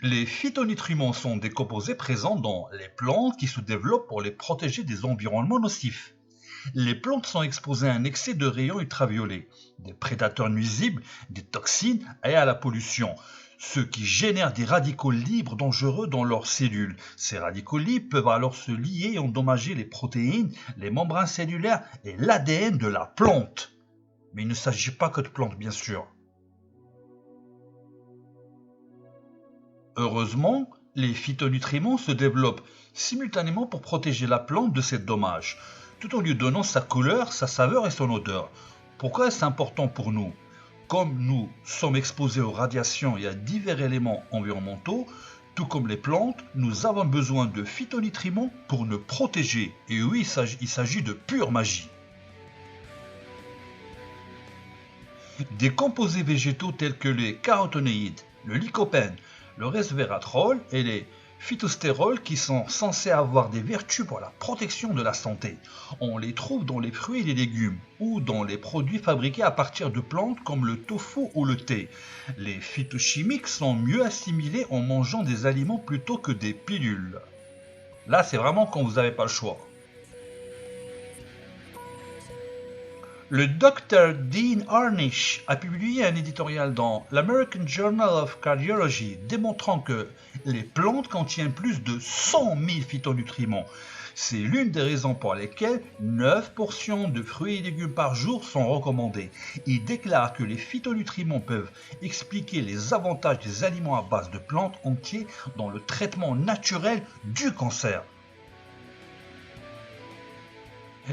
Les phytonutriments sont des composés présents dans les plantes qui se développent pour les protéger des environnements nocifs. Les plantes sont exposées à un excès de rayons ultraviolets, des prédateurs nuisibles, des toxines et à la pollution, ce qui génère des radicaux libres dangereux dans leurs cellules. Ces radicaux libres peuvent alors se lier et endommager les protéines, les membranes cellulaires et l'ADN de la plante. Mais il ne s'agit pas que de plantes, bien sûr. Heureusement, les phytonutriments se développent simultanément pour protéger la plante de ces dommages, tout en lui donnant sa couleur, sa saveur et son odeur. Pourquoi est-ce important pour nous? Comme nous sommes exposés aux radiations et à divers éléments environnementaux, tout comme les plantes, nous avons besoin de phytonutriments pour nous protéger. Et oui, il s'agit de pure magie. Des composés végétaux tels que les caroténoïdes, le lycopène, le resveratrol et les phytostérols qui sont censés avoir des vertus pour la protection de la santé. On les trouve dans les fruits et les légumes ou dans les produits fabriqués à partir de plantes comme le tofu ou le thé. Les phytochimiques sont mieux assimilés en mangeant des aliments plutôt que des pilules. Là, c'est vraiment quand vous n'avez pas le choix. Le Dr Dean Ornish a publié un éditorial dans l'American Journal of Cardiology démontrant que les plantes contiennent plus de 100 000 phytonutriments. C'est l'une des raisons pour lesquelles 9 portions de fruits et légumes par jour sont recommandées. Il déclare que les phytonutriments peuvent expliquer les avantages des aliments à base de plantes entiers dans le traitement naturel du cancer.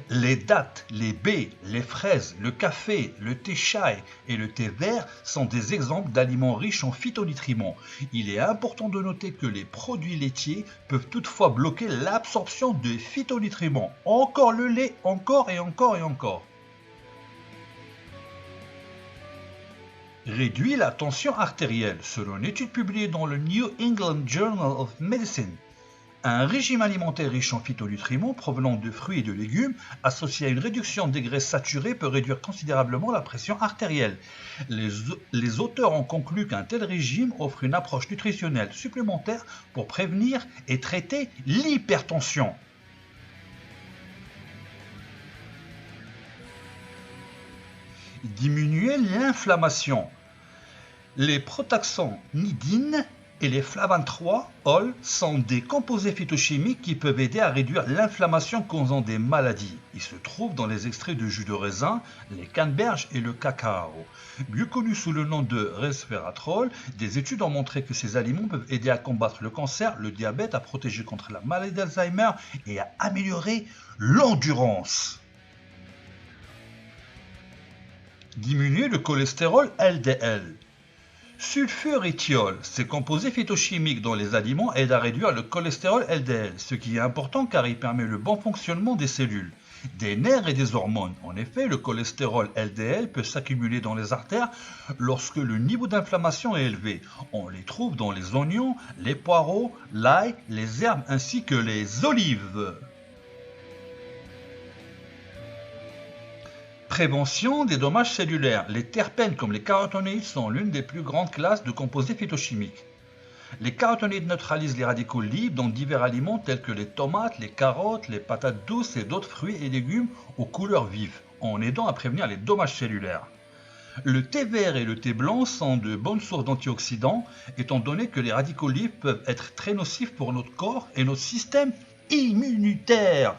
Les dattes, les baies, les fraises, le café, le thé chai et le thé vert sont des exemples d'aliments riches en phytonutriments. Il est important de noter que les produits laitiers peuvent toutefois bloquer l'absorption des phytonutriments. Encore le lait, encore et encore et encore. Réduit la tension artérielle. Selon une étude publiée dans le New England Journal of Medicine, un régime alimentaire riche en phytonutriments provenant de fruits et de légumes associé à une réduction des graisses saturées peut réduire considérablement la pression artérielle. Les auteurs ont conclu qu'un tel régime offre une approche nutritionnelle supplémentaire pour prévenir et traiter l'hypertension. Diminuer l'inflammation. Les protaxanidines et les flavin-3-ol sont des composés phytochimiques qui peuvent aider à réduire l'inflammation causant des maladies. Ils se trouvent dans les extraits de jus de raisin, les canneberges et le cacao. Mieux connus sous le nom de resveratrol, des études ont montré que ces aliments peuvent aider à combattre le cancer, le diabète, à protéger contre la maladie d'Alzheimer et à améliorer l'endurance. Diminuer le cholestérol LDL. Sulfurétiol, ces composés phytochimiques dans les aliments aident à réduire le cholestérol LDL, ce qui est important car il permet le bon fonctionnement des cellules, des nerfs et des hormones. En effet, le cholestérol LDL peut s'accumuler dans les artères lorsque le niveau d'inflammation est élevé. On les trouve dans les oignons, les poireaux, l'ail, les herbes ainsi que les olives. Prévention des dommages cellulaires. Les terpènes comme les caroténoïdes sont l'une des plus grandes classes de composés phytochimiques. Les caroténoïdes neutralisent les radicaux libres dans divers aliments tels que les tomates, les carottes, les patates douces et d'autres fruits et légumes aux couleurs vives, en aidant à prévenir les dommages cellulaires. Le thé vert et le thé blanc sont de bonnes sources d'antioxydants, étant donné que les radicaux libres peuvent être très nocifs pour notre corps et notre système immunitaire.